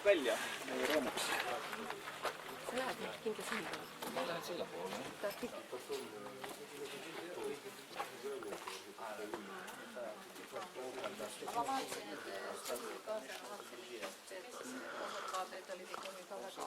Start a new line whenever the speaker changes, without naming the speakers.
välja meie rõõmuks.
Sa lähed kindla sinna?
Ma lähen selle poole.
Ma vaatasin, et Steffi kaasa vaatasin, et osad kaadrid olid ikkagi ka väga